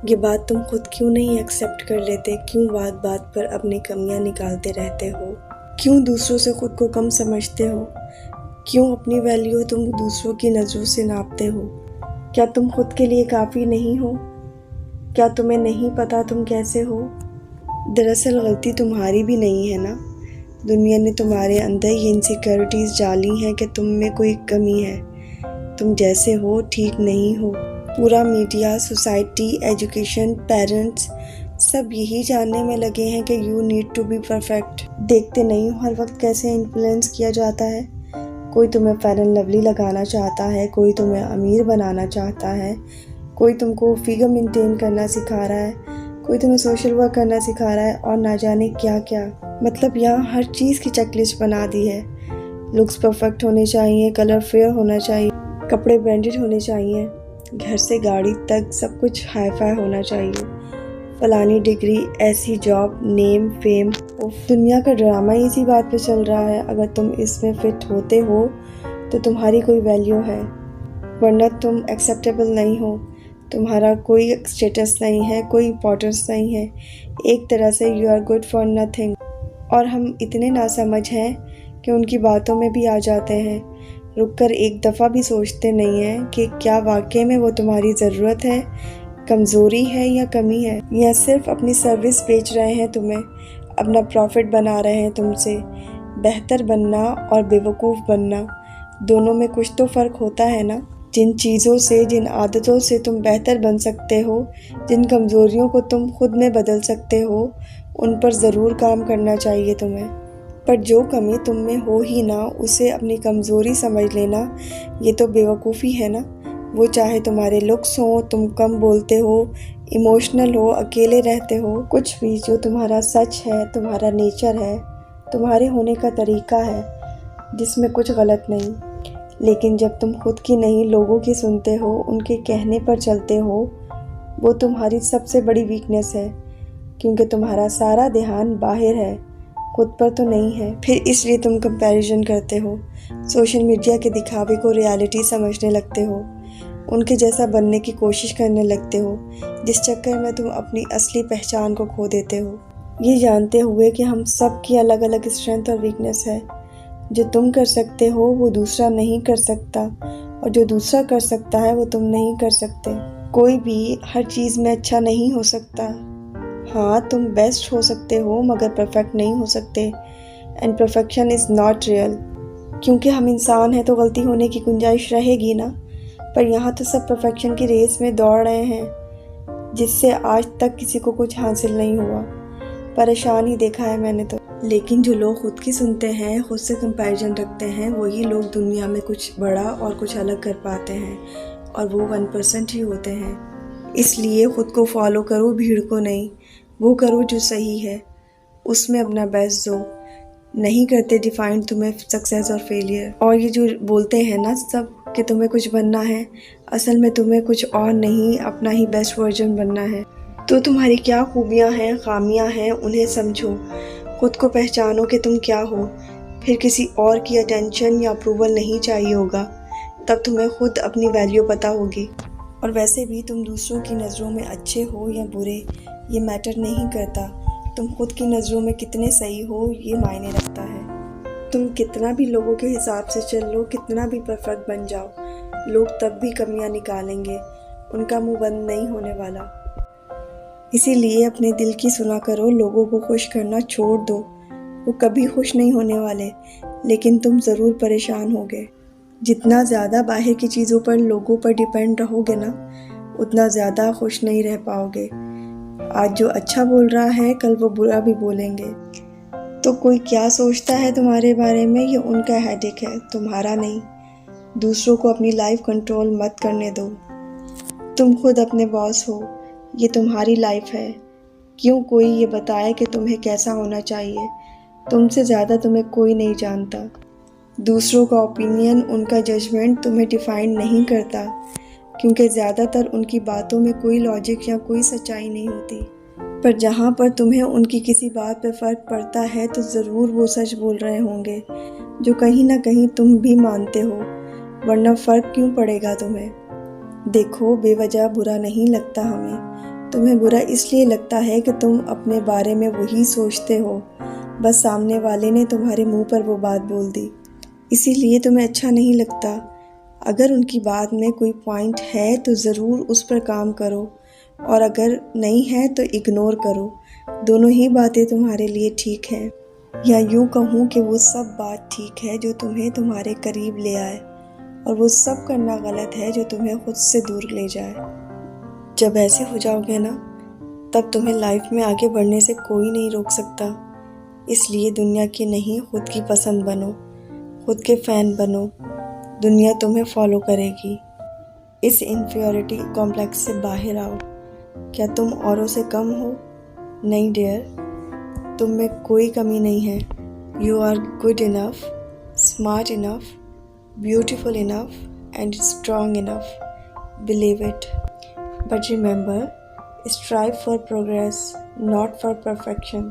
ये बात तुम खुद क्यों नहीं एक्सेप्ट कर लेते? क्यों बात बात पर अपनी कमियां निकालते रहते हो? क्यों दूसरों से खुद को कम समझते हो? क्यों अपनी वैल्यू तुम दूसरों की नज़रों से नापते हो? क्या तुम खुद के लिए काफ़ी नहीं हो? क्या तुम्हें नहीं पता तुम कैसे हो? दरअसल गलती तुम्हारी भी नहीं है ना। दुनिया ने तुम्हारे अंदर ये इनसिक्योरिटीज़ डाली हैं कि तुम में कोई कमी है। तुम जैसे हो ठीक नहीं हो। पूरा मीडिया, सोसाइटी, एजुकेशन, पेरेंट्स सब यही जानने में लगे हैं कि you need to be perfect. देखते नहीं हो हर वक्त कैसे इन्फ्लुएंस किया जाता है। कोई तुम्हें फेयर एंड लवली लगाना चाहता है, कोई तुम्हें अमीर बनाना चाहता है, कोई तुमको फिगर मेंटेन करना सिखा रहा है, कोई तुम्हें सोशल वर्क करना सिखा रहा है और ना जाने क्या क्या। मतलब यहाँ हर चीज़ की चेकलिस्ट बना दी है। लुक्स परफेक्ट होने चाहिए, कलर फेयर होना चाहिए, कपड़े ब्रांडेड होने चाहिए, घर से गाड़ी तक सब कुछ हाई फाई होना चाहिए, फलानी डिग्री, ऐसी जॉब, नेम, फेम। दुनिया का ड्रामा ही इसी बात पे चल रहा है। अगर तुम इसमें फिट होते हो तो तुम्हारी कोई वैल्यू है, वरना तुम एक्सेप्टेबल नहीं हो। तुम्हारा कोई स्टेटस नहीं है, कोई इम्पोर्टेंस नहीं है। एक तरह से you are good for nothing. और हम इतने नासमझ हैं कि उनकी बातों में भी आ जाते हैं। रुककर एक दफ़ा भी सोचते नहीं हैं कि क्या वाकई में वो तुम्हारी ज़रूरत है, कमज़ोरी है या कमी है, या सिर्फ अपनी सर्विस बेच रहे हैं तुम्हें, अपना प्रॉफिट बना रहे हैं तुमसे। बेहतर बनना और बेवकूफ़ बनना, दोनों में कुछ तो फ़र्क होता है ना। जिन चीज़ों से, जिन आदतों से तुम बेहतर बन सकते हो, जिन कमज़ोरियों को तुम खुद में बदल सकते हो, उन पर ज़रूर काम करना चाहिए तुम्हें। पर जो कमी तुम में हो ही ना, उसे अपनी कमज़ोरी समझ लेना, ये तो बेवकूफ़ी है ना। वो चाहे तुम्हारे लुक्स हो, तुम कम बोलते हो, इमोशनल हो, अकेले रहते हो, कुछ भी, जो तुम्हारा सच है, तुम्हारा नेचर है, तुम्हारे होने का तरीका है, जिसमें कुछ गलत नहीं। लेकिन जब तुम खुद की नहीं लोगों की सुनते हो, उनके कहने पर चलते हो, वो तुम्हारी सबसे बड़ी वीकनेस है। क्योंकि तुम्हारा सारा ध्यान बाहर है, खुद पर तो नहीं है। फिर इसलिए तुम कंपैरिजन करते हो, सोशल मीडिया के दिखावे को रियलिटी समझने लगते हो, उनके जैसा बनने की कोशिश करने लगते हो, जिस चक्कर में तुम अपनी असली पहचान को खो देते हो। ये जानते हुए कि हम सब की अलग अलग स्ट्रेंथ और वीकनेस है। जो तुम कर सकते हो वो दूसरा नहीं कर सकता, और जो दूसरा कर सकता है वो तुम नहीं कर सकते। कोई भी हर चीज़ में अच्छा नहीं हो सकता। हाँ, तुम बेस्ट हो सकते हो मगर परफेक्ट नहीं हो सकते। And perfection is not real. क्योंकि हम इंसान हैं तो गलती होने की गुंजाइश रहेगी ना। पर यहाँ तो सब परफेक्शन की रेस में दौड़ रहे हैं, जिससे आज तक किसी को कुछ हासिल नहीं हुआ। परेशान ही देखा है मैंने तो। लेकिन जो लोग खुद की सुनते हैं, खुद से कंपैरिजन रखते हैं, वही लोग दुनिया में कुछ बड़ा और कुछ अलग कर पाते हैं, और वो 1% ही होते हैं। इसलिए खुद को फॉलो करो, भीड़ को नहीं। वो करो जो सही है, उसमें अपना बेस्ट दो। नहीं करते डिफाइन तुम्हें सक्सेस और फेलियर। और ये जो बोलते हैं ना सब कि तुम्हें कुछ बनना है, असल में तुम्हें कुछ और नहीं, अपना ही बेस्ट वर्जन बनना है। तो तुम्हारी क्या खूबियाँ हैं, खामियाँ हैं, उन्हें समझो, खुद को पहचानो कि तुम क्या हो। फिर किसी और की अटेंशन या अप्रूवल नहीं चाहिए होगा, तब तुम्हें खुद अपनी वैल्यू पता होगी। और वैसे भी तुम दूसरों की नज़रों में अच्छे हो या बुरे, ये मैटर नहीं करता। तुम खुद की नज़रों में कितने सही हो, ये मायने रखता है। तुम कितना भी लोगों के हिसाब से चल लो, कितना भी परफेक्ट बन जाओ, लोग तब भी कमियां निकालेंगे, उनका मुंह बंद नहीं होने वाला। इसीलिए अपने दिल की सुना करो, लोगों को खुश करना छोड़ दो। वो कभी खुश नहीं होने वाले, लेकिन तुम ज़रूर परेशान होगे। जितना ज़्यादा बाहर की चीज़ों पर, लोगों पर डिपेंड रहोगे ना, उतना ज़्यादा खुश नहीं रह पाओगे। आज जो अच्छा बोल रहा है, कल वो बुरा भी बोलेंगे। तो कोई क्या सोचता है तुम्हारे बारे में, ये उनका हेडेक है, तुम्हारा नहीं। दूसरों को अपनी लाइफ कंट्रोल मत करने दो। तुम खुद अपने बॉस हो, ये तुम्हारी लाइफ है। क्यों कोई ये बताए कि तुम्हें कैसा होना चाहिए? तुमसे ज़्यादा तुम्हें कोई नहीं जानता। दूसरों का ओपिनियन, उनका जजमेंट तुम्हें डिफाइन नहीं करता, क्योंकि ज़्यादातर उनकी बातों में कोई लॉजिक या कोई सच्चाई नहीं होती। पर जहाँ पर तुम्हें उनकी किसी बात पर फ़र्क पड़ता है तो ज़रूर वो सच बोल रहे होंगे, जो कहीं ना कहीं तुम भी मानते हो, वरना फ़र्क क्यों पड़ेगा तुम्हें। देखो, बेवजह बुरा नहीं लगता हमें, तुम्हें बुरा इसलिए लगता है कि तुम अपने बारे में वही सोचते हो, बस सामने वाले ने तुम्हारे मुंह पर वो बात बोल दी, इसीलिए तुम्हें अच्छा नहीं लगता। अगर उनकी बात में कोई पॉइंट है तो ज़रूर उस पर काम करो, और अगर नहीं है तो इग्नोर करो। दोनों ही बातें तुम्हारे लिए ठीक हैं, या यूँ कहूँ कि वो सब बात ठीक है जो तुम्हें तुम्हारे करीब ले आए, और वो सब करना गलत है जो तुम्हें खुद से दूर ले जाए। जब ऐसे हो जाओगे ना, तब तुम्हें लाइफ में आगे बढ़ने से कोई नहीं रोक सकता। इसलिए दुनिया की नहीं, खुद की पसंद बनो, खुद के फ़ैन बनो, दुनिया तुम्हें फॉलो करेगी। इस इन्फीरियरिटी कॉम्प्लेक्स से बाहर आओ। क्या तुम औरों से कम हो? नहीं डियर, तुम में कोई कमी नहीं है। You are good enough, smart enough, beautiful enough and strong enough. Believe it. But remember, strive for progress, not for perfection.